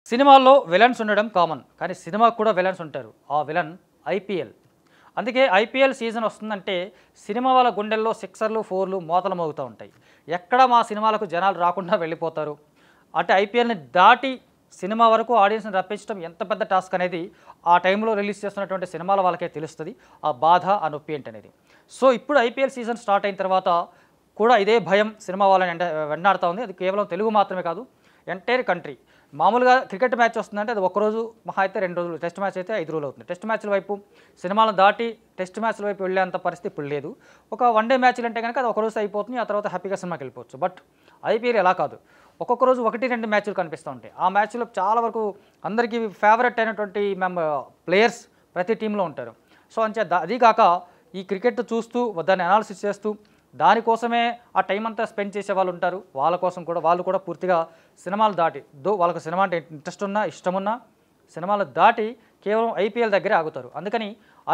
సినిమాల్లో విలన్స్ ఉండడం కామన్. కానీ సినిమాకు కూడా విలన్స్ ఉంటారు. ఆ విలన్ ఐపీఎల్. అందుకే ఐపీఎల్ సీజన్ వస్తుందంటే సినిమా వాళ్ళ గుండెల్లో సిక్సర్లు, ఫోర్లు మోతలు మోగుతూ ఉంటాయి. ఎక్కడ మా సినిమాలకు జనాలు రాకుండా వెళ్ళిపోతారు. అంటే ఐపీఎల్ని దాటి సినిమా వరకు ఆడియన్స్ని రప్పించడం ఎంత పెద్ద టాస్క్ అనేది ఆ టైంలో రిలీజ్ చేస్తున్నటువంటి సినిమాల వాళ్ళకే తెలుస్తుంది. ఆ బాధ, ఆ నొప్పి ఏంటనేది. సో ఇప్పుడు ఐపీఎల్ సీజన్ స్టార్ట్ అయిన తర్వాత కూడా ఇదే భయం సినిమా వాళ్ళని వెంటాడుతూ ఉంది. అది కేవలం తెలుగు మాత్రమే కాదు, ఎంటైర్ కంట్రీ. మామూలుగా క్రికెట్ మ్యాచ్ వస్తుందంటే అది ఒక్కరోజు మహా అయితే 2 రోజులు, టెస్ట్ మ్యాచ్ అయితే 5 రోజులు అవుతుంది. టెస్ట్ మ్యాచ్ల వైపు సినిమాలను దాటి టెస్ట్ మ్యాచ్ల వైపు వెళ్ళేంత పరిస్థితి ఇప్పుడు లేదు. ఒక వన్ డే మ్యాచ్లు అంటే కనుక అది ఒక రోజు అయిపోతుంది, ఆ తర్వాత హ్యాపీగా సినిమాకి వెళ్ళిపోవచ్చు. బట్ ఐపీఎల్ ఎలా కాదు, ఒక్కొక్క రోజు 1-2 మ్యాచ్లు కనిపిస్తూ ఉంటాయి. ఆ మ్యాచ్లో చాలా వరకు అందరికీ ఫేవరెట్ అయినటువంటి ప్లేయర్స్ ప్రతి టీంలో ఉంటారు. సో అది కాక ఈ క్రికెట్ చూస్తూ దాన్ని అనాలిసిస్ చేస్తూ దానికోసమే ఆ టైం అంతా స్పెండ్ చేసే వాళ్ళు ఉంటారు. వాళ్ళు కూడా పూర్తిగా సినిమాలు దాటి వాళ్ళకు సినిమా అంటే ఇంట్రెస్ట్ ఉన్నా, ఇష్టమున్నా సినిమాలు దాటి కేవలం ఐపీఎల్ దగ్గరే ఆగుతారు. అందుకని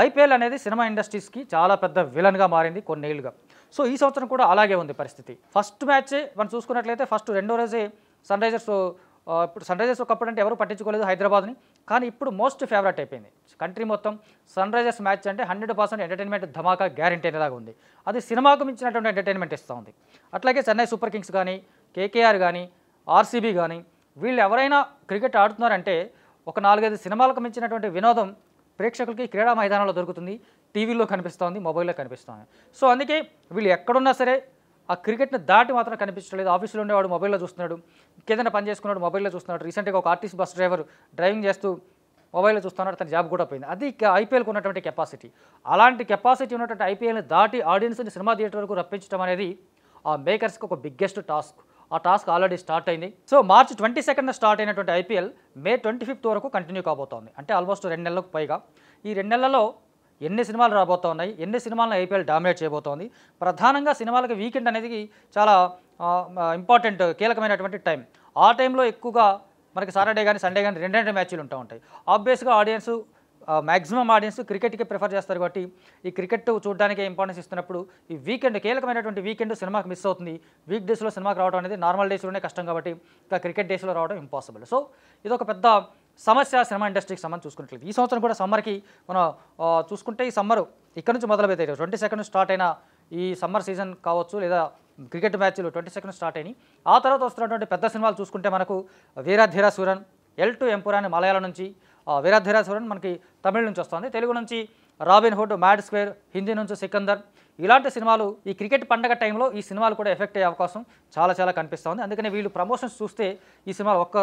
ఐపీఎల్ అనేది సినిమా ఇండస్ట్రీస్కి చాలా పెద్ద విలన్గా మారింది కొన్నేళ్ళుగా. సో ఈ సంవత్సరం కూడా అలాగే ఉంది పరిస్థితి. ఫస్ట్ మ్యాచే మనం చూసుకున్నట్లయితే రెండో రోజే ఇప్పుడు సన్ రైజర్స్ ఒకప్పుడు అంటే ఎవరు పట్టించుకోలేదు హైదరాబాద్ని. కానీ ఇప్పుడు మోస్ట్ ఫేవరెట్ అయిపోయింది కంట్రీ మొత్తం. సన్ రైజర్స్ మ్యాచ్ అంటే 100% ఎంటర్టైన్మెంట్ ధమాకా గ్యారంటీ అనేలాగా ఉంది. అది సినిమాకు మించినటువంటి ఎంటర్టైన్మెంట్ ఇస్తూ ఉంది. అట్లాగే చెన్నై సూపర్ కింగ్స్ కానీ, కేకేఆర్ కానీ, ఆర్సీబీ కానీ వీళ్ళు ఎవరైనా క్రికెట్ ఆడుతున్నారంటే ఒక 4-5 సినిమాలకు మించినటువంటి వినోదం ప్రేక్షకులకి క్రీడా మైదానంలో దొరుకుతుంది, టీవీలో కనిపిస్తోంది, మొబైల్లో కనిపిస్తోంది. సో అందుకే వీళ్ళు ఎక్కడున్నా సరే ఆ క్రికెట్ని దాటి మాత్రం కనిపించలేదు. ఆఫీస్లో ఉండేవాడు మొబైల్లో చూస్తున్నాడు, ఇంకేదైనా పని చేసుకున్నాడు మొబైల్లో చూస్తున్నాడు. రీసెంట్గా ఒక ఆర్టీసీ బస్ డ్రైవర్ డ్రైవింగ్ చేస్తూ మొబైల్లో చూస్తున్నాడు, తన జాబ్ కూడా పోయింది. అది ఐపీఎల్కి ఉన్నటువంటి కెపాసిటీ. అలాంటి కెపాసిటీ ఉన్నటువంటి ఐపీఎల్ని దాటి ఆడియన్స్ని సినిమా థియేటర్ వరకు రప్పించడం అనేది ఆ మేకర్స్కి ఒక బిగ్గెస్ట్ టాస్క్. ఆ టాస్క్ ఆల్రెడీ స్టార్ట్ అయింది. సో మార్చి 22న స్టార్ట్ అయినటువంటి ఐపీఎల్ మే 25th వరకు కంటిన్యూ కాబోతోంది. అంటే ఆల్మోస్ట్ 2 నెలలకు పైగా. ఈ 2 నెలలలో ఎన్ని సినిమాలు రాబోతూ ఉన్నాయి, ఎన్ని సినిమాలను ఐపీఎల్ డామినేట్ చేయబోతోంది. ప్రధానంగా సినిమాలకి వీకెండ్ అనేది చాలా ఇంపార్టెంట్, కీలకమైనటువంటి టైం. ఆ టైంలో ఎక్కువగా మనకి సాటర్డే కానీ సండే కానీ 2 మ్యాచ్లు ఉంటూ ఉంటాయి. ఆబ్వియస్గా మ్యాక్సిమం ఆడియన్స్ క్రికెట్కి ప్రిఫర్ చేస్తారు. కాబట్టి ఈ క్రికెట్ చూడడానికి ఇంపార్టెన్స్ ఇస్తున్నప్పుడు ఈ వీకెండ్, కీలకమైనటువంటి వీకెండ్ సినిమాకి మిస్ అవుతుంది. వీక్ డేస్లో సినిమాకి రావడం అనేది నార్మల్ డేస్లోనే కష్టం కాబట్టి ఇంకా క్రికెట్ డేస్లో రావడం ఇంపాసిబుల్. సో ఇదొక పెద్ద సమస్య సినిమా ఇండస్ట్రీకి సంబంధించి చూసుకున్నట్లయితే. ఈ సంవత్సరం కూడా సమ్మర్కి మనం చూసుకుంటే ఈ సమ్మర్ ఇక్కడ నుంచి మొదలుపెట్టారు. 22nd స్టార్ట్ అయిన ఈ సమ్మర్ సీజన్ కావచ్చు, లేదా క్రికెట్ మ్యాచ్లు 22nd స్టార్ట్ అయినాయి. ఆ తర్వాత వస్తున్నటువంటి పెద్ద సినిమాలు చూసుకుంటే మనకు వీరధీరసూరన్, ఎల్ టు ఎంపురాని మలయాళం నుంచి, వీరధీరసూరన్ మనకి తమిళ నుంచి వస్తుంది. తెలుగు నుంచి robin hood, mad square, Hindi నుంచి సికందర్. ఇలాంటి సినిమాలు ఈ క్రికెట్ పండగ టైంలో ఈ సినిమాలు కూడా ఎఫెక్ట్ అయ్యే అవకాశం చాలా కనిపిస్తుంది. అందుకని వీళ్ళు ప్రమోషన్స్ చూస్తే ఈ సినిమాలు ఒక్క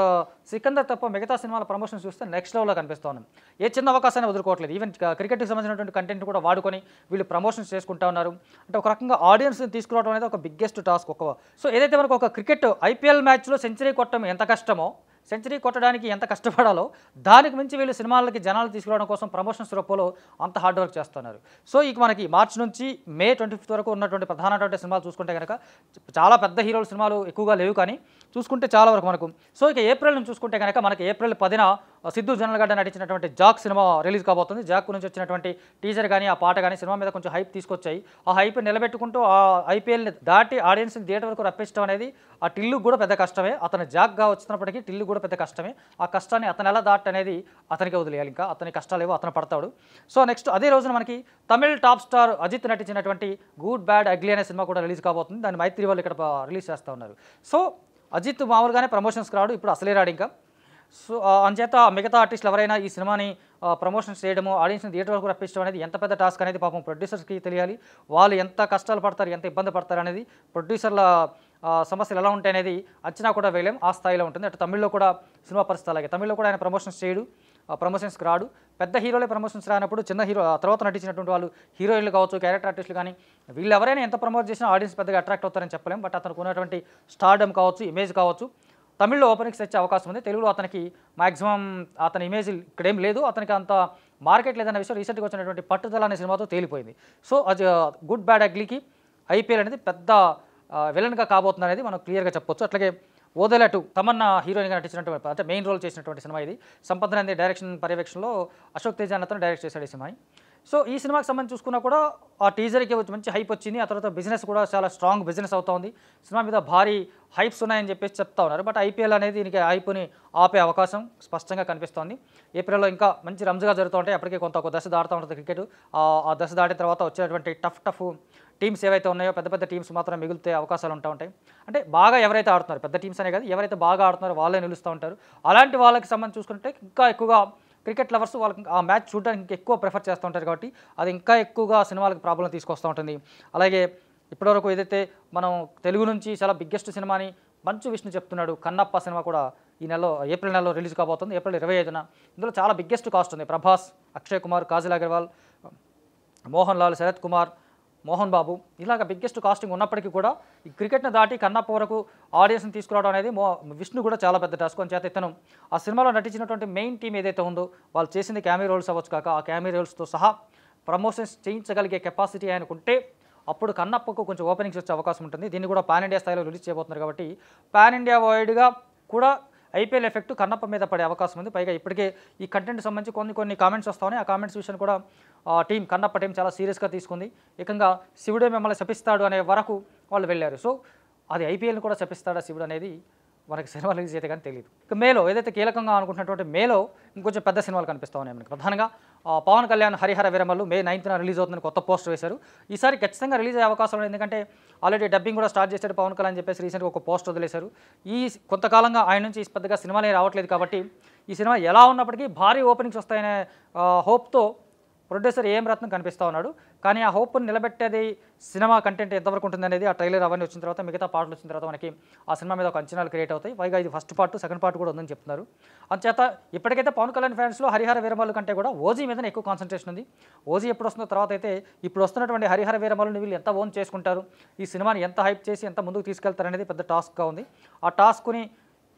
సికందర్ తప్ప మిగతా సినిమాల ప్రమోషన్స్ చూస్తే నెక్స్ట్ లెవెల్లో కనిపిస్తూ ఉంది. ఏ చిన్న అవకాశాన్ని వదులుకోవట్లేదు. ఈవెన్ క్రికెట్కి సంబంధించినటువంటి కంటెంట్ కూడా వాడుకొని వీళ్ళు ప్రమోషన్స్ చేసుకుంటూ ఉన్నారు. అంటే ఒక రకంగా ఆడియన్స్ని తీసుకురావడం అనేది ఒక బిగ్గెస్ట్ టాస్క్. సో ఏదైతే మనకు ఒక క్రికెట్ ఐపీఎల్ మ్యాచ్లో సెంచరీ కొట్టడం ఎంత కష్టమో, సెంచరీ కొట్టడానికి ఎంత కష్టపడాలో దానికి మించి వీళ్ళు సినిమాలకి జనాలు తీసుకురావడం కోసం ప్రమోషన్స్ రూపంలో అంత హార్డ్ వర్క్ చేస్తున్నారు. సో ఇక మనకి మార్చి నుంచి మే 25th వరకు ఉన్నటువంటి ప్రధానటువంటి సినిమాలు చూసుకుంటే కనుక చాలా పెద్ద హీరోల సినిమాలు ఎక్కువగా లేవు, కానీ చూసుకుంటే చాలా వరకు మనకు. సో ఇక ఏప్రిల్ నుంచి చూసుకుంటే కనుక మనకి ఏప్రిల్ 10న సిద్ధు జొన్నలగడ్డ నటించినటువంటి జాక్ సినిమా రిలీజ్ కాబోతుంది. జాక్ నుంచి వచ్చినటువంటి టీజర్ కానీ ఆ పాట కానీ సినిమా మీద కొంచెం హైప్ తీసుకొచ్చాయి. ఆ హైప్ నిలబెట్టుకుంటూ ఆ ఐపీఎల్ని దాటి ఆడియన్స్ని థియేటర్ వరకు రప్పించడం అనేది ఆ టిల్లు కూడా పెద్ద కష్టమే. అతను జాక్గా వచ్చినప్పటికీ టిల్లు కూడా పెద్ద కష్టమే. ఆ కష్టాన్ని అతను ఎలా దాట్ అనేది అతనికి వదిలేయాలి. ఇంకా అతని కష్టాలు ఏవో అతను పడతాడు. సో నెక్స్ట్ అదే రోజున మనకి తమిళ్ టాప్ స్టార్ అజిత్ నటించినటువంటి గుడ్ బ్యాడ్ అగ్లీ అనే సినిమా కూడా రిలీజ్ కాబోతుంది. దాన్ని మైత్రి వాళ్ళు ఇక్కడ రిలీజ్ చేస్తూ ఉన్నారు. సో అజిత్ మామూలుగానే ప్రమోషన్స్కి రాడు, ఇప్పుడు అసలే రాడు ఇంకా. సో అంచేత మిగతా ఆర్టిస్టులు ఎవరైనా ఈ సినిమాని ప్రమోషన్స్ చేయడము, ఆడియన్స్ని థియేటర్ వరకు రప్పించడం అనేది ఎంత పెద్ద టాస్క్ అనేది పాపం ప్రొడ్యూసర్స్కి తెలియాలి. వాళ్ళు ఎంత కష్టాలు పడతారు, ఎంత ఇబ్బంది పడతారు అనేది, ప్రొడ్యూసర్ల సమస్యలు ఎలా ఉంటాయి అనేది అంచనా కూడా వేయలేం. ఆ స్థాయిలో ఉంటుంది. అటు తమిళ్లో కూడా సినిమా పరిస్థితి అలాగే. తమిళ్లో కూడా ఆయన ప్రమోషన్స్ చేయడు, ప్రమోషన్స్కి రాడు. పెద్ద హీరోలే ప్రమోషన్స్ రానప్పుడు చిన్న హీరో తర్వాత నటించినటువంటి వాళ్ళు, హీరోయిన్లు కావచ్చు, క్యారెక్టర్ ఆర్టిస్టులు కానీ వీళ్ళు ఎవరైనా ఎంత ప్రమోట్ చేసినా ఆడియన్స్ పెద్దగా అట్రాక్ట్ అవుతారని చెప్పలేం. బట్ అతనికి ఉన్నటువంటి స్టార్డమ్ కావచ్చు, ఇమేజ్ కావచ్చు, తమిళ్లో ఓపెనింగ్స్ వచ్చే అవకాశం ఉంది. తెలుగులో అతనికి మ్యాక్సిమం అతని ఇమేజ్ ఇక్కడేం లేదు, అతనికి అంత మార్కెట్ లేదన్న విషయం రీసెంట్గా వచ్చినటువంటి పట్టుదల అనే సినిమాతో తేలిపోయింది. సో అది గుడ్ బ్యాడ్ అగ్లీకి ఐపీఎల్ అనేది పెద్ద విలన్గా కాబోతుంది అనేది మనం క్లియర్గా చెప్పొచ్చు. అట్లాగే ఓదెలా 2 తమన్నా హీరోయిన్గా నటించినటువంటి, అంటే మెయిన్ రోల్ చేసినటువంటి సినిమా ఇది. సంపత్ నంది డైరెక్షన్ పర్యవేక్షణలో అశోక్ తేజ అతను డైరెక్ట్ చేశాడు ఈ సినిమాని. సో ఈ సినిమాకి సంబంధించి చూసుకున్నా కూడా ఆ టీజర్కి మంచి హైప్ వచ్చింది. ఆ తర్వాత బిజినెస్ కూడా చాలా స్ట్రాంగ్ బిజినెస్ అవుతా ఉంది. సినిమా మీద భారీ హైప్స్ ఉన్నాయని చెప్పేసి చెప్తా ఉన్నారు. బట్ ఐపీఎల్ అనేది దీనికి హైప్ని ఆపే అవకాశం స్పష్టంగా కనిపిస్తోంది. ఏప్రిల్లో ఇంకా మంచి రంజుగా జరుగుతూ ఉంటాయి. అప్పటికే ఒక దశ దాటుతూ ఉంటుంది క్రికెట్. ఆ దశ దాటిన తర్వాత వచ్చేటువంటి టఫ్ టీమ్స్ ఏవైతే ఉన్నాయో పెద్ద పెద్ద టీమ్స్ మాత్రం మిగిలితే అవకాశాలు ఉంటాయి. అంటే బాగా ఎవరైతే ఆడుతున్నారో పెద్ద టీమ్స్ అనే కాదు, ఎవరైతే బాగా ఆడుతున్నారో వాళ్ళే నిలుస్తూ ఉంటారు. అలాంటి వాళ్ళకి సంబంధించి చూసుకుంటే ఇంకా ఎక్కువగా క్రికెట్ లవర్స్ వాళ్ళకి ఆ మ్యాచ్ చూడడానికి ఇంకా ఎక్కువ ప్రిఫర్ చేస్తూ ఉంటారు. కాబట్టి అది ఇంకా ఎక్కువగా సినిమాలకు ప్రాబ్లం తీసుకొస్తూ ఉంటుంది. అలాగే ఇప్పటివరకు ఏదైతే మనం తెలుగు నుంచి చాలా బిగ్గెస్ట్ సినిమాని మంచు విష్ణు చెప్తున్నాడు, కన్నప్ప సినిమా కూడా ఈ నెలలో ఏప్రిల్ నెలలో రిలీజ్ కాబోతుంది. ఏప్రిల్ 25న. ఇందులో చాలా బిగ్గెస్ట్ కాస్ట్ ఉంది. ప్రభాస్, అక్షయ్ కుమార్, కాజల్ అగర్వాల్, మోహన్ లాల్, శరత్ కుమార్, మోహన్ బాబు ఇలాగ బిగ్గెస్ట్ కాస్టింగ్ ఉన్నప్పటికీ కూడా ఈ క్రికెట్ని దాటి కన్నప్ప వరకు ఆడియన్స్ని తీసుకురావడం అనేది విష్ణు కూడా చాలా పెద్ద టాస్క్. అని చేత ఇతను ఆ సినిమాలో నటించినటువంటి మెయిన్ టీం ఏదైతే ఉందో వాళ్ళు చేసింది క్యామీ రోల్స్ అవ్వచ్చు కాక ఆ క్యామీ రోల్స్తో సహా ప్రమోషన్స్ చేయించగలిగే కెపాసిటీ ఆయనకుంటే అప్పుడు కన్నప్పకు కొంచెం ఓపెనింగ్స్ వచ్చే అవకాశం ఉంటుంది. దీన్ని కూడా పాన్ ఇండియా స్థాయిలో రిలీజ్ చేయబోతున్నారు. కాబట్టి పాన్ ఇండియా వైడ్గా కూడా ఐపీఎల్ ఎఫెక్ట్ కన్నప్ప మీద పడే అవకాశం ఉంది. పైగా ఇప్పటికే ఈ కంటెంట్ సంబంధించి కొన్ని కామెంట్స్ వస్తా ఉన్నాయి. ఆ కామెంట్స్ విషయాన్ని కూడా కన్నప్ప టీం చాలా సీరియస్గా తీసుకుంది. ఏకంగా శివుడే మిమ్మల్ని శపిస్తాడు అనే వరకు వాళ్ళు వెళ్ళారు. సో అది ఐపీఎల్ని కూడా శపిస్తాడా శివుడు అనేది మనకి సినిమా రిలీజ్ అయితే కానీ తెలియదు. ఇక మేలో ఏదైతే కీలకంగా అనుకుంటున్నటువంటి మేలో ఇంకొంచెం పెద్ద సినిమాలు కనిపిస్తూ ఉన్నాయి మనకి. ప్రధానంగా పవన్ కళ్యాణ్ హరిహర వీరమల్లు May 9న రిలీజ్ అవుతుందని కొత్త పోస్టర్ వేశారు. ఈసారి ఖచ్చితంగా రిలీజ్ అయ్యే అవకాశం ఉంది. ఎందుకంటే ఆల్రెడీ డబ్బింగ్ కూడా స్టార్ట్ చేశాడు పవన్ కళ్యాణ్ అని చెప్పేసి రీసెంట్గా ఒక పోస్టర్ వదిలేశారు. ఈ కొంతకాలంగా ఆయన నుంచి పెద్దగా సినిమాలే రావట్లేదు. కాబట్టి ఈ సినిమా ఎలా ఉన్నప్పటికీ భారీ ఓపెనింగ్స్ వస్తాయనే హోప్తో ప్రొడ్యూసర్ ఏఎం రత్నం కనిపిస్తూ ఉన్నాడు. కానీ ఆ హోప్ని నిలబెట్టేది సినిమా కంటెంట్ ఎంతవరకు ఉంటుంది అనేది ఆ ట్రైలర్ అవన్నీ వచ్చిన తర్వాత మిగతా పాటలు వచ్చిన తర్వాత మనకి ఆ సినిమా మీద ఒక అంచనాలు క్రియేట్ అవుతాయి. పైగా ఇది ఫస్ట్ పార్ట్ సెకండ్ పార్ట్ కూడా ఉందని చెప్తున్నారు. అందుచేత ఇప్పటికైతే పవన్ కళ్యాణ్ ఫ్యాన్స్లో హరిహర వీరమల్లు కంటే కూడా ఓజీ మీదనే ఎక్కువ కాన్సన్ట్రేషన్ ఉంది. ఓజీ ఎప్పుడు వస్తుందో తర్వాత అయితే ఇప్పుడు వస్తున్నటువంటి హరిహర వీరమల్లుని వీళ్ళు ఎంత ఓన్ చేసుకుంటారు, ఈ సినిమాని ఎంత హైప్ చేసి ఎంత ముందుకు తీసుకెళ్తారనేది పెద్ద టాస్క్గా ఉంది. ఆ టాస్క్ని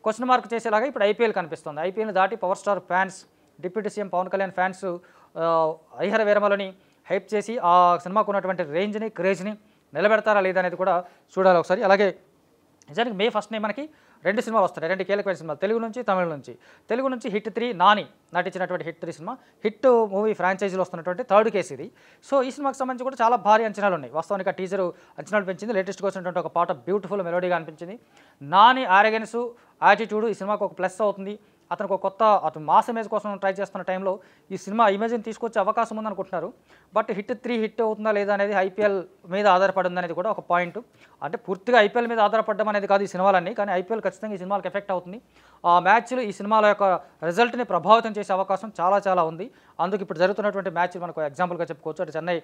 క్వశ్చన్ మార్క్ చేసేలాగా ఇప్పుడు ఐపీఎల్ కనిపిస్తుంది. ఐపీఎల్ని దాటి power star fans, deputy CM Pawan Kalyan fans Harihara వీరమల్లుని హైప్ చేసి ఆ సినిమాకు ఉన్నటువంటి రేంజ్ని క్రేజ్ని నిలబెడతారా లేదా అనేది కూడా చూడాలి ఒకసారి. అలాగే నిజానికి May 1నే మనకి 2 సినిమాలు వస్తాయి, 2 కీలకమైన సినిమాలు తెలుగు నుంచి తమిళ నుంచి. తెలుగు నుంచి హిట్ 3 నాని నటించినటువంటి హిట్ 3 సినిమా, హిట్ మూవీ ఫ్రాంచైజీలో వస్తున్నటువంటి థర్డ్ కేసు ఇది. సో ఈ సినిమాకి సంబంధించి కూడా చాలా భారీ అంచనాలు ఉన్నాయి. వాస్తవానికి ఆ టీజర్ అంచనాలు పెంచింది. లేటెస్ట్గా వచ్చినటువంటి ఒక పాట బ్యూటిఫుల్ మెలోడీగా అనిపించింది. నాని ఆరోగెన్స్ యాటిట్యూడ్ ఈ సినిమాకు ఒక ప్లస్ అవుతుంది. అతనికి ఒక అతను మాస్ ఇమేజ్ కోసం ట్రై చేస్తున్న టైంలో ఈ సినిమా ఇమేజ్ని తీసుకొచ్చే అవకాశం ఉందనుకుంటున్నారు. బట్ హిట్ 3 హిట్ అవుతుందా లేదా అనేది ఐపీఎల్ మీద ఆధారపడి ఉందనేది కూడా ఒక పాయింట్. అంటే పూర్తిగా ఐపీఎల్ మీద ఆధారపడడం అనేది కాదు ఈ సినిమాలన్నీ, కానీ ఐపీఎల్ ఖచ్చితంగా ఈ సినిమాలకు ఎఫెక్ట్ అవుతుంది. ఆ మ్యాచ్లు ఈ సినిమాల యొక్క రిజల్ట్ని ప్రభావితం చేసే అవకాశం చాలా ఉంది. అందుకు ఇప్పుడు జరుగుతున్నటువంటి మ్యాచ్ మనకు ఎగ్జాంపుల్గా చెప్పుకోవచ్చు. అంటే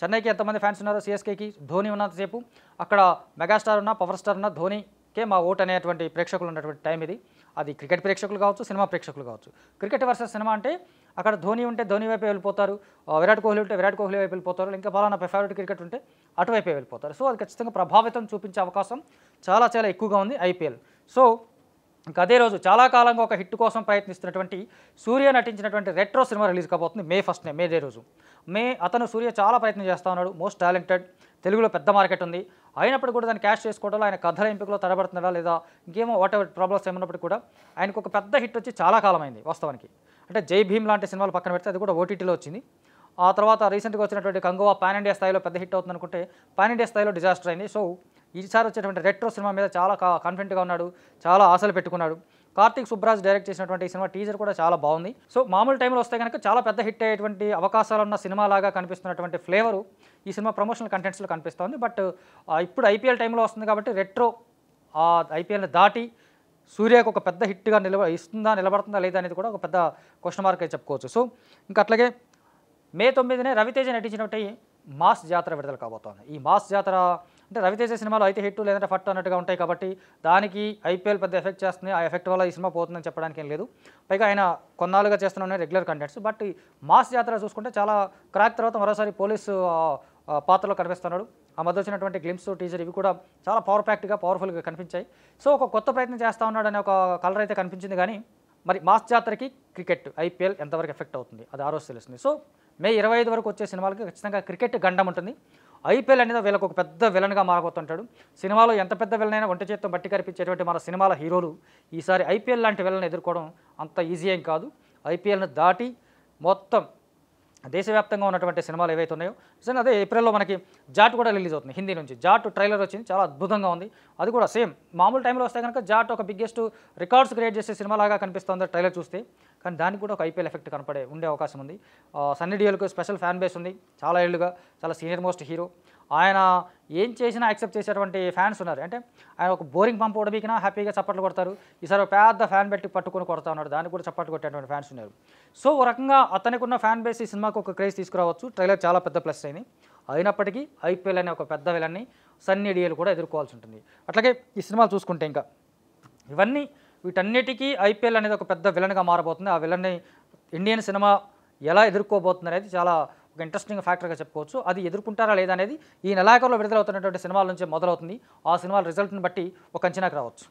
చెన్నైకి ఎంతమంది ఫ్యాన్స్ ఉన్నారో, సిఎస్కేకి ధోని ఉన్నంతసేపు అక్కడ మెగాస్టార్ ఉన్నా పవర్ స్టార్ ఉన్నా ధోనికే మా ఓట్ అనేటువంటి ప్రేక్షకులు ఉన్నటువంటి టైం ఇది. అది క్రికెట్ ప్రేక్షకులు కావచ్చు, సినిమా ప్రేక్షకులు కావచ్చు. క్రికెట్ వర్సెస్ సినిమా అంటే అక్కడ ధోని ఉంటే ధోని వైపే వెళ్ళిపోతారు, విరాట్ కోహ్లీ ఉంటే విరాట్ కోహ్లీ వైపు వెళ్ళిపోతారు, ఇంకా ఫలానా ఫేవరెట్ క్రికెట్ ఉంటే అటువైపే వెళ్ళిపోతారు. సో అది ఖచ్చితంగా ప్రభావితం చూపించే అవకాశం చాలా ఎక్కువగా ఉంది ఐపీఎల్. సో ఇంకా అదే రోజు చాలా కాలంగా ఒక హిట్ కోసం ప్రయత్నిస్తున్నటువంటి సూర్య నటించినటువంటి రెట్రో సినిమా రిలీజ్ కాబోతుంది May 1నే, మే డే రోజు. అతను సూర్య చాలా ప్రయత్నం చేస్తూ ఉన్నాడు. మోస్ట్ టాలెంటెడ్, తెలుగులో పెద్ద మార్కెట్ ఉంది. అయినప్పుడు కూడా దాన్ని క్యాష్ చేసుకోవడంలో ఆయన కథల ఎంపికలో తడబడుతున్నాడా లేదా ఇంకేమో వాటెవర్ ప్రాబ్లమ్స్ ఏమన్నప్పుడు కూడా ఆయనకు ఒక పెద్ద హిట్ వచ్చి చాలా కాలమైంది వాస్తవానికి. అంటే జై భీమ్ లాంటి సినిమాలు పక్కన పెడితే అది కూడా ఓటీటీలో వచ్చింది. ఆ తర్వాత రీసెంట్గా వచ్చినటువంటి కంగువా పాన్ ఇండియా స్థాయిలో పెద్ద హిట్ అవుతుంది అనుకుంటే పాన్ ఇండియా స్థాయిలో డిజాస్టర్ అయింది. సో ఈసారి వచ్చేటువంటి రెట్రో సినిమా మీద చాలా కాన్ఫిడెంట్గా ఉన్నాడు, చాలా ఆశలు పెట్టుకున్నాడు. కార్తిక్ సుబ్రాజ్ డైరెక్ట్ చేసినటువంటి ఈ సినిమా టీజర్ కూడా చాలా బాగుంది. సో మామూలు టైంలో వస్తే కనుక చాలా పెద్ద హిట్ అయ్యేటువంటి అవకాశాలు ఉన్న సినిమాలాగా కనిపిస్తున్నటువంటి ఫ్లేవరు ఈ సినిమా ప్రమోషనల్ కంటెంట్స్లో కనిపిస్తుంది. బట్ ఇప్పుడు ఐపీఎల్ టైంలో వస్తుంది కాబట్టి రెట్రో ఐపీఎల్ని దాటి సూర్యకు ఒక పెద్ద హిట్గా నిలబడుతుందా లేదా అనేది కూడా ఒక పెద్ద క్వశ్చన్ మార్క్ అయితే చెప్పుకోవచ్చు. సో ఇంకా అట్లాగే May 9నే రవితేజ నటించినటువంటి మాస్ జాతర విడుదల కాబోతోంది. ఈ మాస్ జాతర అంటే రవితేజ సినిమాలో అయితే హిట్ లేదంటే ఫట్ అన్నట్టుగా ఉంటాయి కాబట్టి దానికి ఐపీఎల్ పెద్ద ఎఫెక్ట్ చేస్తుంది. ఆ ఎఫెక్ట్ వల్ల ఈ సినిమా పోతుందని చెప్పడానికి ఏం లేదు. పైగా ఆయన కొన్నాళ్ళుగా చేస్తున్న రెగ్యులర్ కంటెంట్స్. బట్ మాస్ జాతర చూసుకుంటే చాలా క్రాక్ తర్వాత మరోసారి పోలీసు పాత్రలో కనిపిస్తున్నాడు. ఆ మధ్య వచ్చినటువంటి గ్లిమ్స్ టీజర్ ఇవి కూడా చాలా పవర్ఫుల్గా కనిపించాయి. సో ఒక కొత్త ప్రయత్నం చేస్తూ ఉన్నాడు అనే ఒక కలర్ అయితే కనిపించింది. కానీ మరి మాస్ జాతరకి క్రికెట్ ఐపీఎల్ ఎంతవరకు ఎఫెక్ట్ అవుతుంది అది ఆ రోజు తెలుస్తుంది. సో May 25 వరకు వచ్చే సినిమాలకి ఖచ్చితంగా క్రికెట్ గండం ఉంటుంది. ఐపీఎల్ అనేది వీళ్ళకి ఒక పెద్ద విలన్గా మారబోతుంటాడు. సినిమాలో ఎంత పెద్ద విలన్ అయినా ఒంటి చేత్తో బట్టి కనిపించేటువంటి మన సినిమాల హీరోలు ఈసారి ఐపీఎల్ లాంటి విలన్ ఎదుర్కోవడం అంత ఈజీ ఏం కాదు. ఐపీఎల్ని దాటి మొత్తం దేశవ్యాప్తంగా ఉన్నటువంటి సినిమాలు ఏవైతే ఉన్నాయో నిజంగా అదే ఏప్రిల్లో మనకి జాట్ కూడా రిలీజ్ అవుతుంది హిందీ నుంచి. జాట్ ట్రైలర్ వచ్చింది, చాలా అద్భుతంగా ఉంది. అది కూడా సేమ్ మామూలు టైంలో వస్తే కనుక జాట్ ఒక బిగ్గెస్ట్ రికార్డ్స్ క్రియేట్ చేసే సినిమాలాగా కనిపిస్తుంది ట్రైలర్ చూస్తే. కానీ దానికి కూడా ఒక ఐపీఎల్ ఎఫెక్ట్ ఉండే అవకాశం ఉంది. సన్నీ డియోల్కి స్పెషల్ ఫ్యాన్ బేస్ ఉంది, చాలా ఏళ్ళుగా చాలా సీనియర్ మోస్ట్ హీరో. ఆయన ఏం చేసినా యాక్సెప్ట్ చేసేటువంటి ఫ్యాన్స్ ఉన్నారు. అంటే ఆయన ఒక బోరింగ్ పంప్ ఓడబీకినా హ్యాపీగా చప్పట్లు కొడతారు. ఈసారి ఒక పెద్ద ఫ్యాన్ పెట్టి పట్టుకొని కొడతా ఉన్నాడు, దానికి కూడా చప్పట్లు కొట్టేటువంటి ఫ్యాన్స్ ఉన్నారు. సో ఓ రకంగా అతనికి ఉన్న ఫ్యాన్ బేస్ ఈ సినిమాకు ఒక క్రేజ్ తీసుకురావచ్చు. ట్రైలర్ చాలా పెద్ద ప్లస్ అయింది. అయినప్పటికీ ఐపీఎల్ అనే ఒక పెద్ద విలన్ని సన్నీ డియోల్ కూడా ఎదుర్కోవాల్సి ఉంటుంది. అట్లాగే ఈ సినిమాలు చూసుకుంటే ఇంకా వీటన్నిటికీ ఐపీఎల్ అనేది ఒక పెద్ద విలన్గా మారబోతుంది. ఆ విలన్ని ఇండియన్ సినిమా ఎలా ఎదుర్కోబోతుంది అనేది చాలా ఒక ఇంట్రెస్టింగ్ ఫ్యాక్టర్గా చెప్పుకోవచ్చు. అది ఎదుర్కొంటారా లేదా అనేది ఈ నెలాఖరులో విడుదలవుతున్నటువంటి సినిమాల నుంచి మొదలవుతుంది. ఆ సినిమాల రిజల్ట్ని బట్టి ఒక అంచనాకు రావచ్చు.